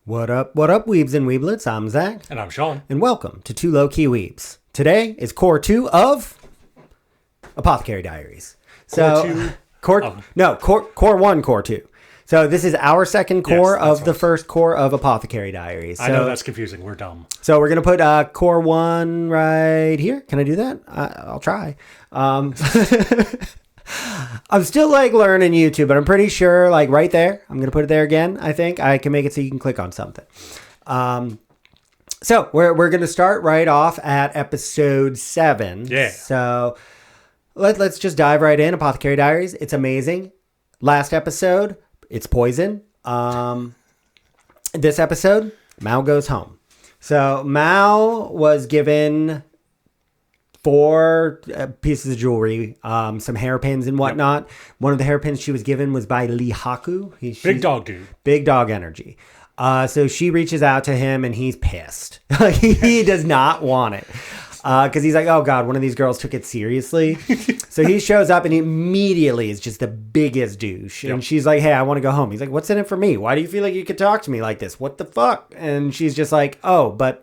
What up, weebs and weeblets? I'm Zach. And I'm Sean. And welcome to Two Low-Key Weebs. Today is Core 2 of Apothecary Diaries. Core 1, Core 2. So this is our second core of the first core of Apothecary Diaries. I know that's confusing. We're dumb. So we're going to put Core 1 right here. Can I do that? I'll try. I'm still learning YouTube, but I'm pretty sure right there. I'm going to put it there again. I think I can make it so you can click on something. So we're going to start right off at episode 7. Yeah. So let's just dive right in. Apothecary Diaries. It's amazing. Last episode, it's poison. This episode, Mao goes home. So Mao was given 4 pieces of jewelry, some hairpins and whatnot. Yep. One of the hairpins she was given was by Lee Haku. Big dog dude. Big dog energy. So she reaches out to him and he's pissed. He does not want it. Because he's like, oh God, one of these girls took it seriously. So he shows up and he immediately is just the biggest douche. Yep. And she's like, hey, I want to go home. He's like, what's in it for me? Why do you feel like you could talk to me like this? What the fuck? And she's just like, oh, but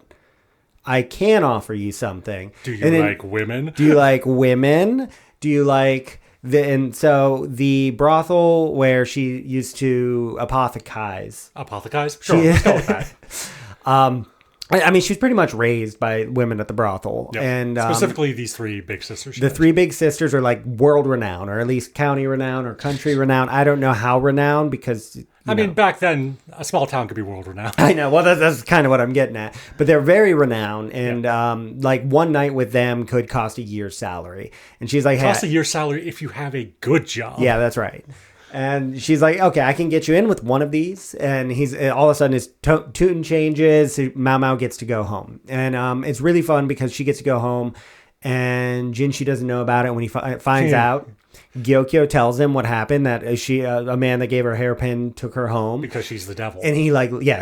I can offer you something. Do you like women? Do you like women? Do you like and so the brothel where she used to apothecize. Apothecize? Sure, let's go with that. I mean, she was pretty much raised by women at the brothel. Yep. And specifically these 3 big sisters. The 3 big sisters are world renowned, or at least county renowned or country renowned. I don't know how renowned because... I mean, back then, a small town could be world renowned. I know. Well, that's kind of what I'm getting at. But they're very renowned. And one night with them could cost a year's salary. And she's like, cost a year's salary if you have a good job. Yeah, that's right. And she's like, okay, I can get you in with one of these. And he's all of a sudden his tune changes. So MaoMao gets to go home. And it's really fun because she gets to go home. And Jinshi doesn't know about it. When he finds out, Gyokyo tells him what happened, that a man that gave her a hairpin took her home. Because she's the devil. And he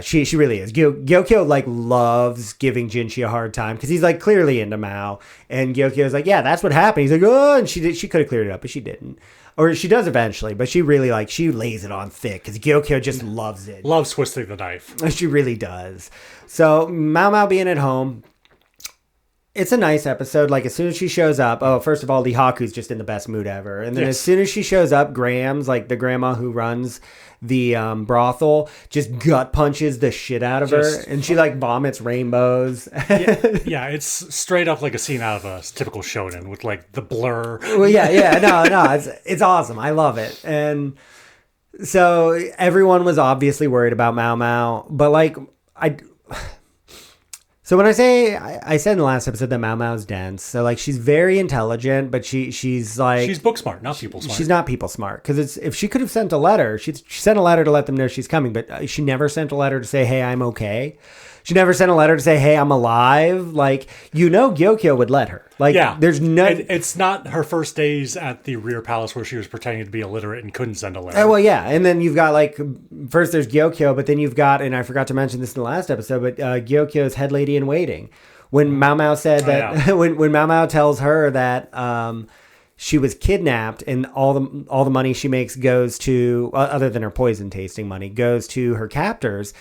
she really is. Gyokyo loves giving Jinshi a hard time because he's clearly into Mao. And Gyokyo's like, yeah, that's what happened. He's like, oh, and she could have cleared it up, but she didn't. Or she does eventually, but she really she lays it on thick because Gyokyo just loves it. Loves twisting the knife. She really does. So MaoMao being at home, it's a nice episode. As soon as she shows up, first of all, Lee Haku's just in the best mood ever. And then as soon as she shows up, Graham's, the grandma who runs the brothel, just gut punches the shit out of her. And she, vomits rainbows. Yeah, it's straight up like a scene out of a typical shonen with, the blur. Well, no, it's awesome. I love it. And so everyone was obviously worried about MaoMao. But, So when I said in the last episode that MaoMao's dense. So she's very intelligent, but she's book smart, not people smart. She's not people smart because if she could have sent a letter, she sent a letter to let them know she's coming, but she never sent a letter to say, hey, I'm okay. She never sent a letter to say, hey, I'm alive. Gyokyo would let her. There's no... It's not her first days at the rear palace where she was pretending to be illiterate and couldn't send a letter. Well, yeah. And then you've got, first there's Gyokyo, but then you've got, and I forgot to mention this in the last episode, but Gyokyo's head lady in waiting. When MaoMao said that... when MaoMao tells her that... she was kidnapped, and all the money she makes goes to, other than her poison tasting money, goes to her captors.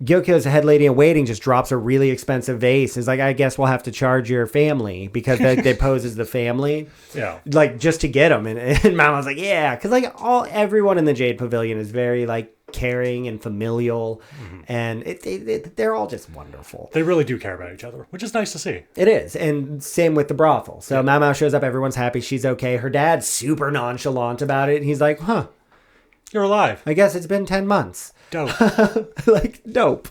Gyokyo's head lady in waiting just drops a really expensive vase. Is I guess we'll have to charge your family because they pose as the family. Yeah. Just to get them. And Mama's like, yeah. Because everyone in the Jade Pavilion is very caring and familial. Mm-hmm. And they're all just wonderful. They really do care about each other, which is nice to see. It is. And same with the brothel. So MaoMao shows up. Everyone's happy. She's okay. Her dad's super nonchalant about it. And he's like, huh. You're alive. I guess it's been 10 months. Dope. Dope.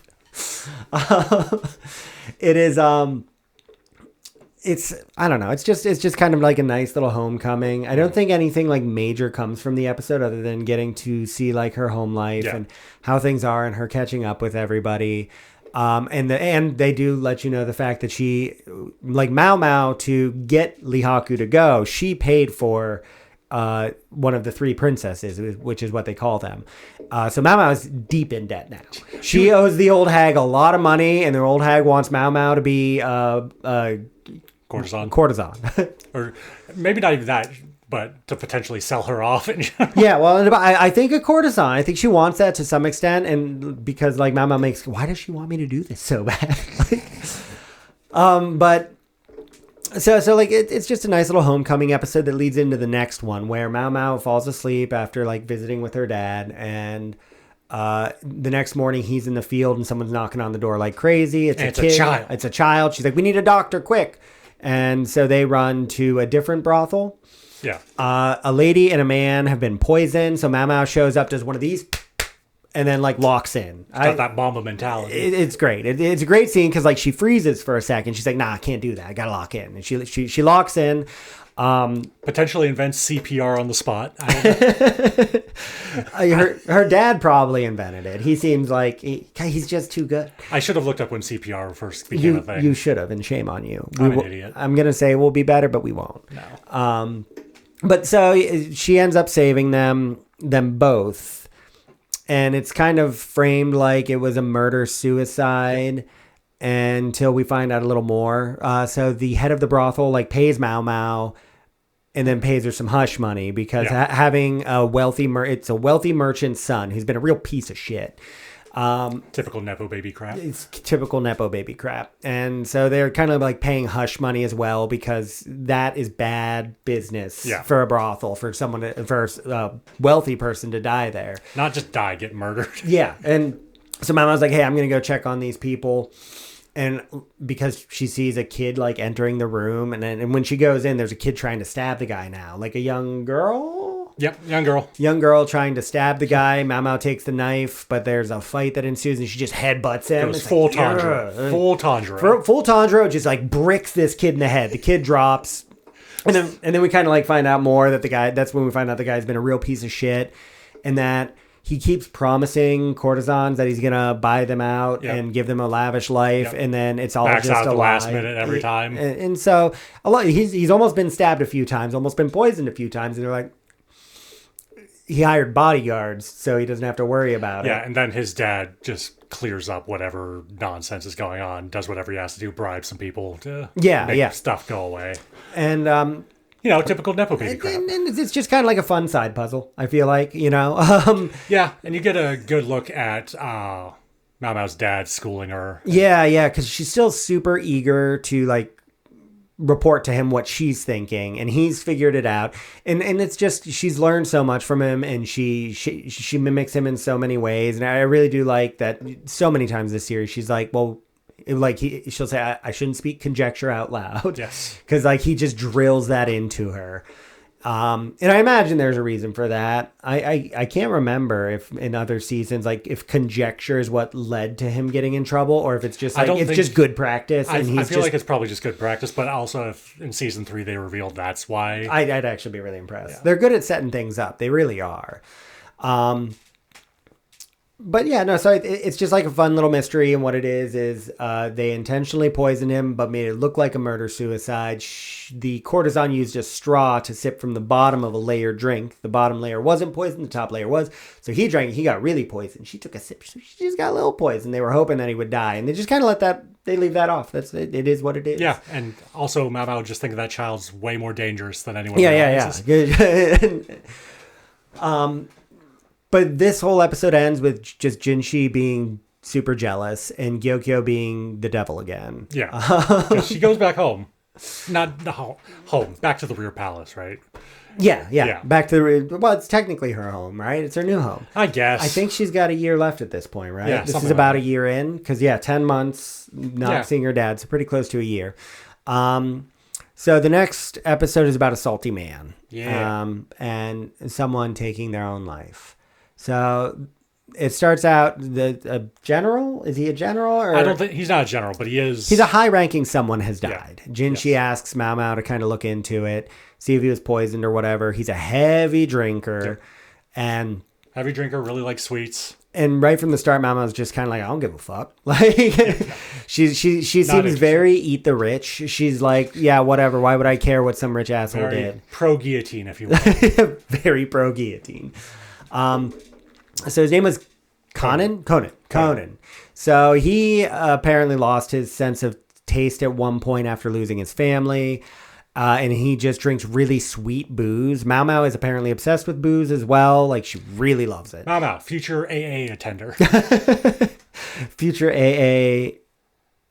It is, it's, I don't know. It's just kind of a nice little homecoming. I don't think anything major comes from the episode other than getting to see her home life and how things are and her catching up with everybody. And they do let you know the fact that she, MaoMao, to get Lee Haku to go, she paid for one of the 3 princesses, which is what they call them. So MaoMao is deep in debt now. She owes the old hag a lot of money, and the old hag wants MaoMao to be courtesan. Courtesan. Or maybe not even that. but to potentially sell her off. Yeah, well, I think a courtesan. I think she wants that to some extent, and because like MaoMao makes, why does she want me to do this so bad? But so like it's just a nice little homecoming episode that leads into the next one where MaoMao falls asleep after like visiting with her dad, and the next morning he's in the field and someone's knocking on the door like crazy. It's a child. It's a child. She's like, we need a doctor, quick. And so they run to a different brothel. Yeah. A lady and a man have been poisoned. So MaoMao shows up, does one of these, and then like locks in. Got that Mamba mentality. It's great. It's a great scene because like she freezes for a second. She's like, nah, I can't do that. I gotta lock in. And she locks in. Potentially invents CPR on the spot. Her dad probably invented it. He seems like he's just too good. I should have looked up when CPR first became a thing. You should have, and shame on you. I'm an idiot. I'm gonna say we'll be better, but we won't. No. But so she ends up saving them both, and it's kind of framed like it was a murder-suicide until we find out a little more. So the head of the brothel like pays MaoMao and then pays her some hush money because having a wealthy it's a wealthy merchant's son who's been a real piece of shit. Typical Nepo baby crap. It's typical Nepo baby crap. And so they're kind of like paying hush money as well because that is bad business for a brothel, for a wealthy person to die there. Not just die, get murdered. Yeah. And so Mama's like, hey, I'm going to go check on these people. And because she sees a kid like entering the room, and when she goes in, there's a kid trying to stab the guy now, like a young girl. Yep, young girl. Young girl trying to stab the guy. MaoMao takes the knife, but there's a fight that ensues, and she just headbutts him. It's full tundra. Full tundra. Full tundra, just like bricks this kid in the head. The kid drops, and then we kind of like find out more that the guy. That's when we find out the guy's been a real piece of shit, and that he keeps promising courtesans that he's gonna buy them out and give them a lavish life, and then it's all backs just out a the lie. last minute every time. And so he's almost been stabbed a few times, almost been poisoned a few times, and they're like, he hired bodyguards, so he doesn't have to worry about it. Yeah, and then his dad just clears up whatever nonsense is going on, does whatever he has to do, bribe some people to make stuff go away. And typical Nepo baby crap. And it's just kind of like a fun side puzzle, I feel like, Yeah, and you get a good look at MaoMao's dad schooling her. Yeah, because she's still super eager to, like, report to him what she's thinking, and he's figured it out. And it's just, she's learned so much from him, and she mimics him in so many ways. And I really do like that so many times this series, she's like, well, like she'll say, I shouldn't speak conjecture out loud. Yes. Because like he just drills that into her. And I imagine there's a reason for that. I can't remember if in other seasons, like if conjecture is what led to him getting in trouble, or if it's just like it's just good practice. And I feel like it's probably just good practice, but also if in season 3 they revealed that's why. I'd actually be really impressed. Yeah. They're good at setting things up. They really are. But yeah, no, so it's just like a fun little mystery. And what it is they intentionally poisoned him, but made it look like a murder-suicide. The courtesan used a straw to sip from the bottom of a layered drink. The bottom layer wasn't poisoned, the top layer was. So he drank, he got really poisoned. She took a sip, she just got a little poison. They were hoping that he would die. And they just kind of they leave that off. It is what it is. Yeah, and also MaoMao would just think that child's way more dangerous than anyone else. Yeah. But this whole episode ends with just Jinshi being super jealous and Gyokyo being the devil again. Yeah. 'Cause she goes back home. Not home. Back to the rear palace, right? Yeah. Back to the... Well, it's technically her home, right? It's her new home. I guess. I think she's got a year left at this point, right? Yeah, this is about a year in. Because, 10 months not seeing her dad. So pretty close to a year. So the next episode is about a salty man. Yeah. And someone taking their own life. So it starts out a general. Is he a general? Or? I don't think he's not a general, but he is. He's a high-ranking someone has died. Yeah. Jinshi asks MaoMao to kind of look into it, see if he was poisoned or whatever. He's a heavy drinker, and heavy drinker, really likes sweets. And right from the start, MaoMao's just kind of like, I don't give a fuck. Like she seems very eat the rich. She's like, yeah, whatever. Why would I care what some rich asshole did? Pro guillotine, if you will. Very pro guillotine. So his name was Conan. So he apparently lost his sense of taste at one point after losing his family. And he just drinks really sweet booze. MaoMao is apparently obsessed with booze as well. Like, she really loves it. MaoMao, future AA attender. Future AA...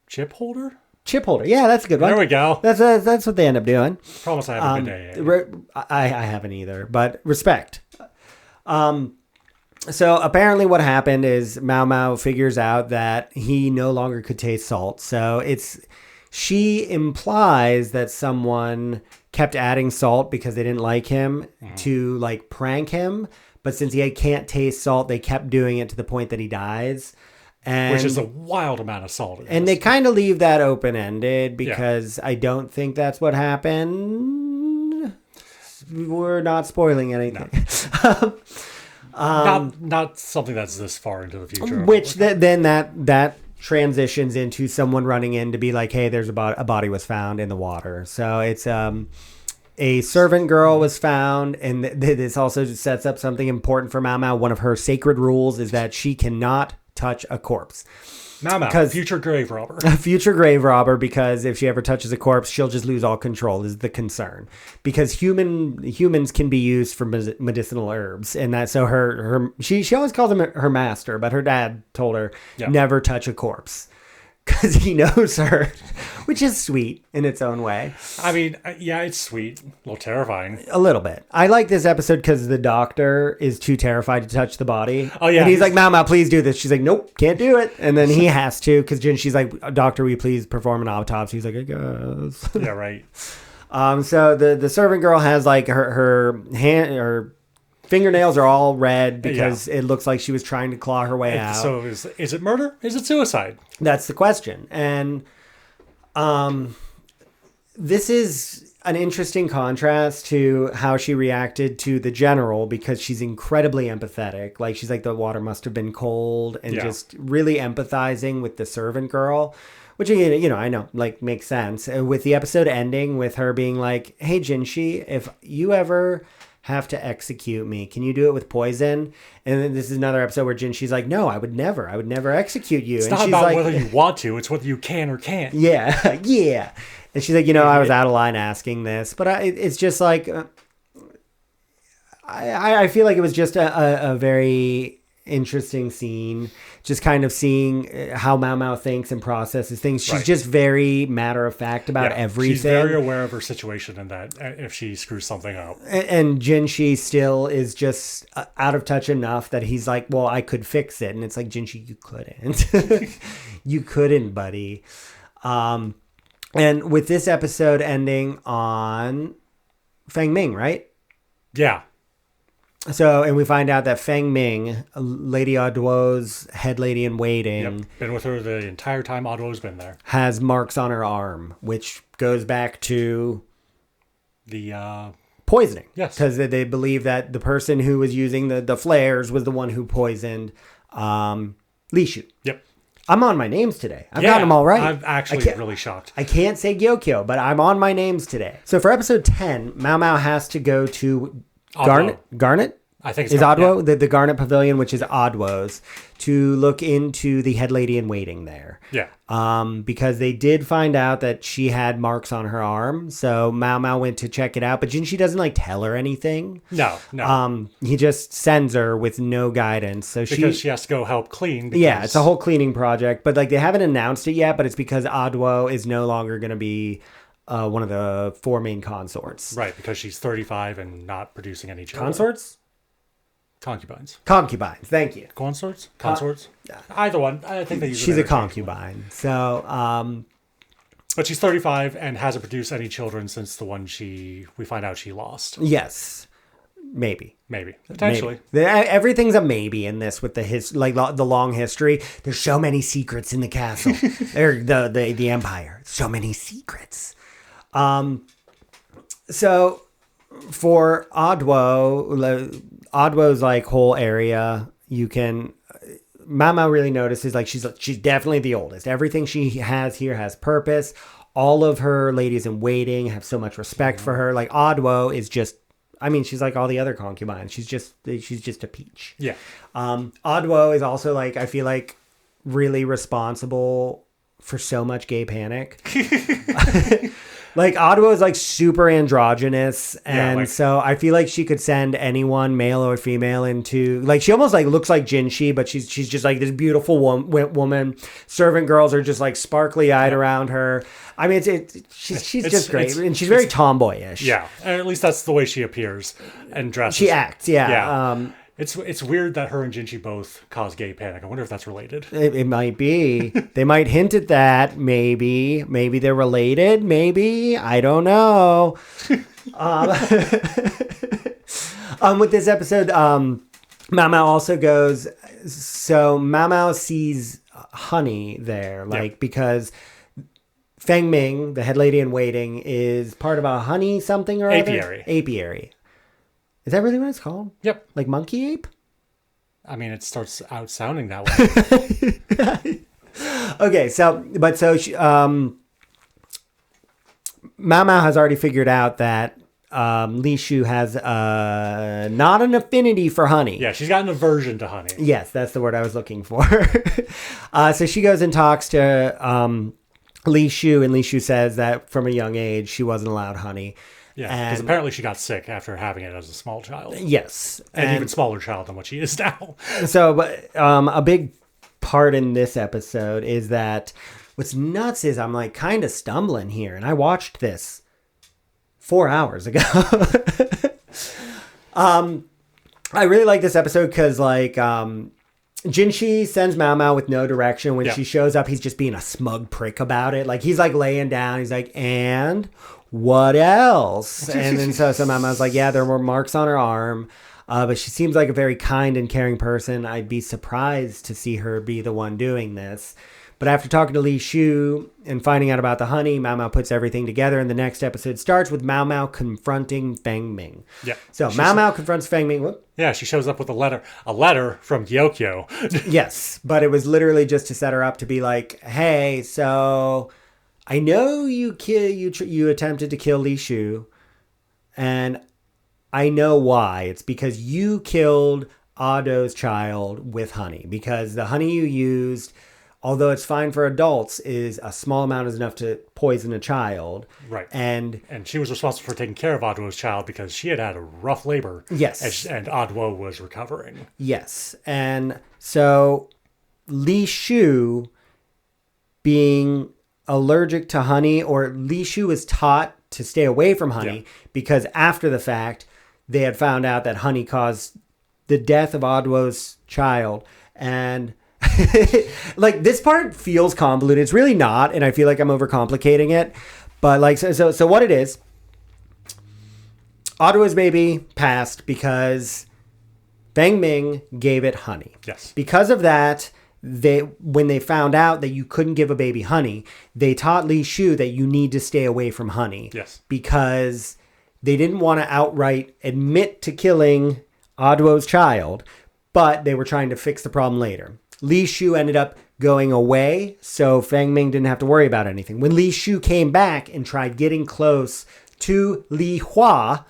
Chip holder? Chip holder. Yeah, that's a good one. There we go. That's what they end up doing. Promise I haven't been to AA. I haven't either, but respect. So apparently what happened is MaoMao figures out that he no longer could taste salt. So she implies that someone kept adding salt because they didn't like him to like prank him. But since he can't taste salt, they kept doing it to the point that he dies. Which is a wild amount of salt. And they kind of leave that open-ended because I don't think that's what happened. We're not spoiling anything. No. Not something that's this far into the future. Which then that transitions into someone running in to be like, hey, there's a body was found in the water. So it's a servant girl was found, and this also sets up something important for MaoMao. One of her sacred rules is that she cannot touch a corpse. MaoMao, future grave robber. A future grave robber, because if she ever touches a corpse, she'll just lose all control, is the concern. Because humans can be used for medicinal herbs, and that so she always calls him her master, but her dad told her never touch a corpse. Because he knows her, which is sweet in its own way. I mean, yeah, it's sweet. A little terrifying. A little bit. I like this episode because the doctor is too terrified to touch the body. Oh, yeah. And he's like, MaoMao, please do this. She's like, nope, can't do it. And then he has to, because Jinshi's like, doctor, will you please perform an autopsy? He's like, I guess. Yeah, right. So the servant girl has like her hand, her fingernails are all red because it looks like she was trying to claw her way out. So is it murder? Is it suicide? That's the question. And this is an interesting contrast to how she reacted to the general, because she's incredibly empathetic. Like, she's like, the water must have been cold, and just really empathizing with the servant girl, which, you know, I know, like, makes sense. With the episode ending with her being like, hey, Jinshi, if you ever have to execute me, can you do it with poison? And then this is another episode where Jinshi's like, no, I would never execute you. It's and not she's about like, whether you want to, it's whether you can or can't. Yeah. Yeah. And she's like, you know, I was out of line asking this, but it's just like, I feel like it was just a very interesting scene, just kind of seeing how MaoMao thinks and processes things. She's just very matter of fact about everything. She's very aware of her situation and that if she screws something up. And Jinshi still is just out of touch enough that he's like, well, I could fix it. And it's like, Jinshi, you couldn't. You couldn't, buddy. And with this episode ending on Feng Ming, right? Yeah. So, and we find out that Feng Ming, Lady Aduo's head lady in waiting, been with her the entire time Aduo's been there, has marks on her arm, which goes back to the poisoning. Yes. Because they believe that the person who was using the flares was the one who poisoned Li Shu. Yep. I'm on my names today. I've gotten them all right. I'm actually really shocked. I can't say Gyokyo, but I'm on my names today. So for episode 10, MaoMao has to go to Garnet? I think it's is Aduo, the Garnet Pavilion, which is Aduo's, to look into the head lady in waiting there. Yeah. Because they did find out that she had marks on her arm. So MaoMao went to check it out, but Jinshi doesn't like tell her anything. No. He just sends her with no guidance. So because she has to go help clean. Yeah, it's a whole cleaning project, but like they haven't announced it yet, but it's because Aduo is no longer going to be one of the four main consorts. Right, because she's 35 and not producing any children. Consorts? Concubines. Concubines, thank you. Consorts? Either one. I think they use She's a concubine. So, but she's 35 and hasn't produced any children since the one we find out she lost. Yes. Maybe. Potentially. Maybe. Everything's a maybe in this with the long history. There's so many secrets in the castle. Or the empire. So many secrets. So for Aduo's like whole area, you can MaoMao really notices like she's definitely the oldest. Everything she has here has purpose. All of her ladies in waiting have so much respect for her. Like Aduo is just, I mean, she's like all the other concubines. She's just a peach. Yeah. Aduo is also like, I feel like really responsible for so much gay panic. Like, Adwo is, like, super androgynous, and so I feel like she could send anyone, male or female, into... Like, she almost, like, looks like Jinshi, but she's just, like, this beautiful woman. Servant girls are just, like, sparkly-eyed around her. I mean, she's just great, and she's very tomboyish. Yeah, and at least that's the way she appears and dresses. She acts, yeah. It's weird that her and Jinshi both cause gay panic. I wonder if that's related. It might be. They might hint at that. Maybe they're related. Maybe, I don't know. With this episode, MaoMao also goes. So MaoMao sees honey there, because Feng Ming, the head lady in waiting, is part of a honey something or other. Apiary. Is that really what it's called? Yep. Like monkey ape? I mean, it starts out sounding that way. Okay, so she, MaoMao has already figured out that Li Shu has not an affinity for honey. Yeah, she's got an aversion to honey. Yes, that's the word I was looking for. So she goes and talks to Li Shu, and Li Shu says that from a young age she wasn't allowed honey. Yeah, because apparently she got sick after having it as a small child. Yes. And even smaller child than what she is now. So, but a big part in this episode is that what's nuts is I'm like kind of stumbling here. And I watched this 4 hours ago. I really like this episode because like Jinshi sends MaoMao with no direction. When she shows up, he's just being a smug prick about it. Like he's like laying down. He's like, and... what else? And then so MaoMao's like, yeah, there were marks on her arm, but she seems like a very kind and caring person. I'd be surprised to see her be the one doing this. But after talking to Li Shu and finding out about the honey, MaoMao puts everything together, and the next episode starts with MaoMao confronting Feng Ming. Yeah. So MaoMao confronts Feng Ming. Whoop. Yeah, she shows up with a letter from Gyokyo. Yes, but it was literally just to set her up to be like, hey, so... I know you attempted to kill Li Shu, and I know why. It's because you killed Ado's child with honey. Because the honey you used, although it's fine for adults, is a small amount is enough to poison a child. Right. And she was responsible for taking care of Ado's child because she had a rough labor. Yes. And Ado was recovering. Yes. And so Li Shu being... allergic to honey, or Li Shu was taught to stay away from honey because after the fact they had found out that honey caused the death of Adwo's child. And like this part feels convoluted. It's really not, and I feel like I'm overcomplicating it. But like so what it is, Adwo's baby passed because Feng Ming gave it honey. Yes. Because of that, when they found out that you couldn't give a baby honey, they taught Li Shu that you need to stay away from honey. Yes. Because they didn't want to outright admit to killing Adwo's child, but they were trying to fix the problem later. Li Shu ended up going away, so Feng Ming didn't have to worry about anything. When Li Shu came back and tried getting close to Li Hua,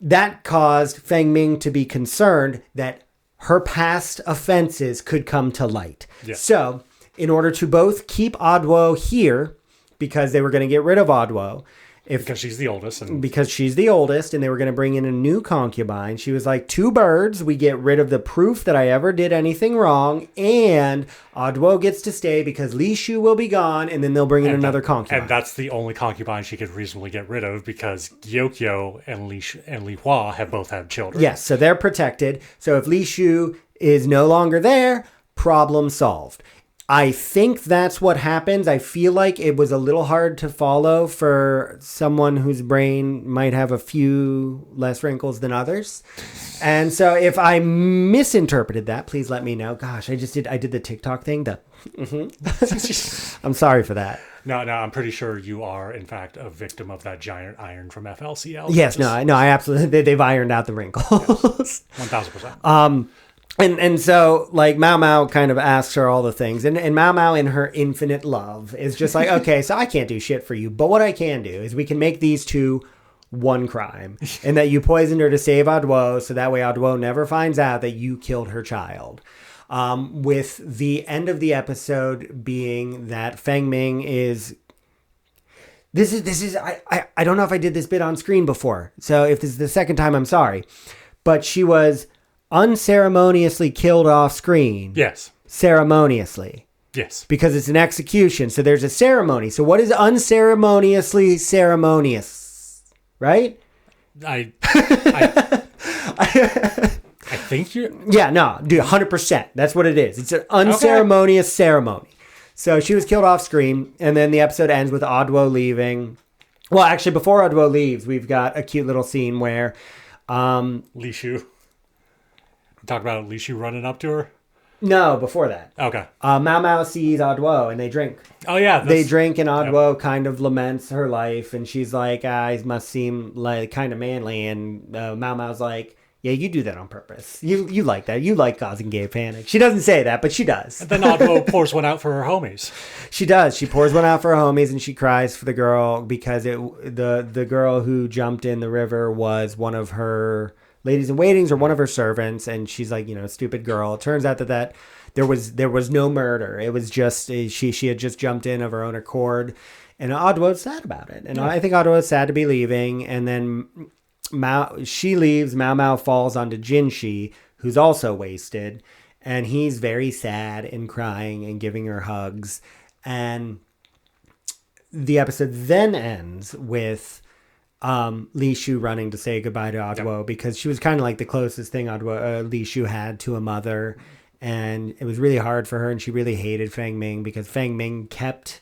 that caused Feng Ming to be concerned that her past offenses could come to light. Yeah. So, in order to both keep Adwo here, because they were going to get rid of Adwo, because she's the oldest. Because she's the oldest, and they were going to bring in a new concubine. She was like, 2 birds, we get rid of the proof that I ever did anything wrong, and Adwo gets to stay because Li Shu will be gone, and then they'll bring in another concubine. And that's the only concubine she could reasonably get rid of because Gyokyo and Li Hua have both had children. Yes, so they're protected. So if Li Shu is no longer there, problem solved. I think that's what happens. I feel like it was a little hard to follow for someone whose brain might have a few less wrinkles than others. And so if I misinterpreted that, please let me know. Gosh, I did the TikTok thing. I'm sorry for that. No, I'm pretty sure you are, in fact, a victim of that giant iron from FLCL. Yes, I absolutely, they've ironed out the wrinkles. 1,000%. And so, like, MaoMao kind of asks her all the things. And MaoMao, in her infinite love, is just like, okay, so I can't do shit for you. But what I can do is we can make these two one crime. And that you poisoned her to save Adwo, so that way Adwo never finds out that you killed her child. With the end of the episode being that Feng Ming is This is I don't know if I did this bit on screen before. So if this is the second time, I'm sorry. But she was unceremoniously killed off screen. Yes. Ceremoniously. Yes. Because it's an execution. So there's a ceremony. So what is unceremoniously ceremonious? Right? I think you're... Yeah, no, dude, 100%. That's what it is. It's an unceremonious ceremony. So she was killed off screen, and then the episode ends with Adwo leaving. Well, actually, before Adwo leaves, we've got a cute little scene where... Li Shu. Talk about Li Shu running up to her? No, before that. Okay. MaoMao sees Adwo, and they drink. Oh, yeah. They drink, and Adwo kind of laments her life, and she's like, he must seem like kind of manly, and MaoMao's like... Yeah, you do that on purpose. You like that. You like causing gay panic. She doesn't say that, but she does. And then Adwo pours one out for her homies. She does. She pours one out for her homies, and she cries for the girl because the girl who jumped in the river was one of her ladies in waitings or one of her servants, and she's like, stupid girl. It turns out that there was no murder. It was just she had just jumped in of her own accord, and Adwo's sad about it. And I think Adwo is sad to be leaving, and then. She leaves. MaoMao falls onto Jinshi, who's also wasted, and he's very sad and crying and giving her hugs. And the episode then ends with Li Shu running to say goodbye to Adwo because she was kind of like the closest thing Li Shu had to a mother, and it was really hard for her, and she really hated Fang Ming because Fang Ming kept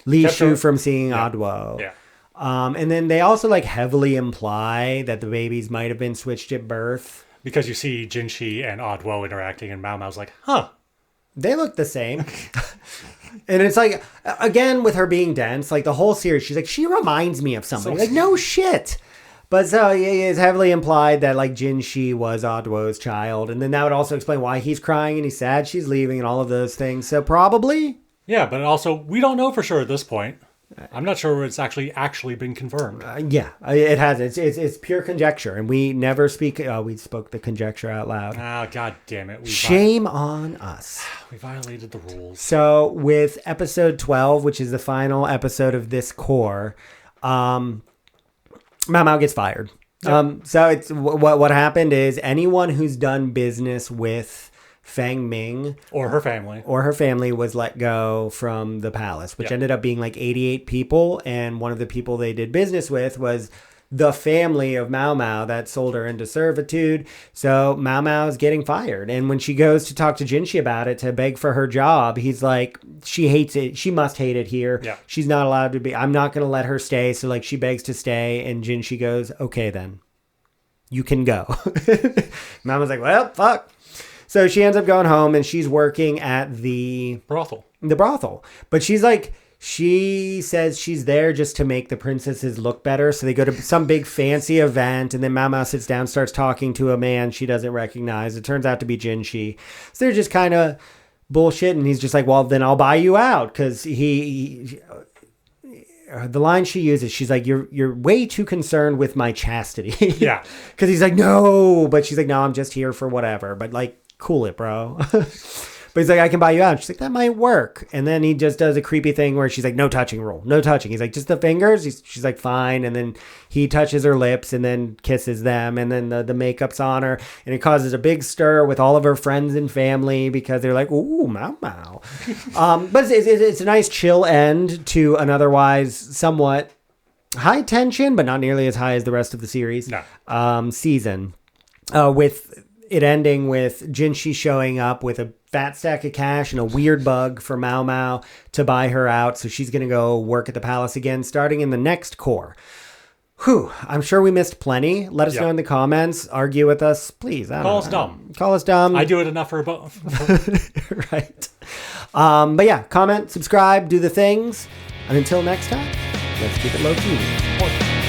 Li Shu from seeing Adwo. Yeah. And then they also heavily imply that the babies might have been switched at birth. Because you see Jinshi and Adwo interacting and MaoMao's like, huh. They look the same. And it's again, with her being dense, the whole series, she's like, she reminds me of somebody. No shit. But so it's heavily implied that Jinshi was Adwo's child. And then that would also explain why he's crying and he's sad she's leaving and all of those things. So probably. Yeah, but also, we don't know for sure at this point. I'm not sure it's actually been confirmed. Yeah, it has. It's pure conjecture, and we never speak. We spoke the conjecture out loud. Ah, god damn it! Shame on us. We violated the rules. So with episode 12, which is the final episode of this core, MaoMao gets fired. Yep. So it's what happened is anyone who's done business with Fang Ming or her family was let go from the palace, which ended up being 88 people. And one of the people they did business with was the family of MaoMao that sold her into servitude. So MaoMao's getting fired. And when she goes to talk to Jinshi about it to beg for her job, he's like, she hates it. She must hate it here. Yeah. She's not allowed to be. I'm not going to let her stay. So she begs to stay. And Jinshi goes, okay, then you can go. MaoMao's like, well, fuck. So she ends up going home and she's working at the brothel. But she says she's there just to make the princesses look better. So they go to some big fancy event and then MaoMao sits down, starts talking to a man she doesn't recognize. It turns out to be Jinshi. So they're just kind of bullshit. And he's just like, well, then I'll buy you out. Because the line she uses, she's like, you're way too concerned with my chastity. Yeah. Because he's like, no. But she's like, no, I'm just here for whatever. But cool it, bro. But he's like, I can buy you out. She's like, that might work. And then he just does a creepy thing where she's like, no touching rule. No touching. He's like, just the fingers? She's like, fine. And then he touches her lips and then kisses them. And then the makeup's on her. And it causes a big stir with all of her friends and family because they're like, ooh, MaoMao. But it's a nice chill end to an otherwise somewhat high tension, but not nearly as high as the rest of the series season. With it ending with Jinshi showing up with a fat stack of cash and a weird bug for MaoMao to buy her out. So she's going to go work at the palace again, starting in the next core. Whew, I'm sure we missed plenty. Let us know in the comments. Argue with us, please. Call us dumb. Call us dumb. I do it enough for both. Right. But yeah, comment, subscribe, do the things. And until next time, let's keep it low key.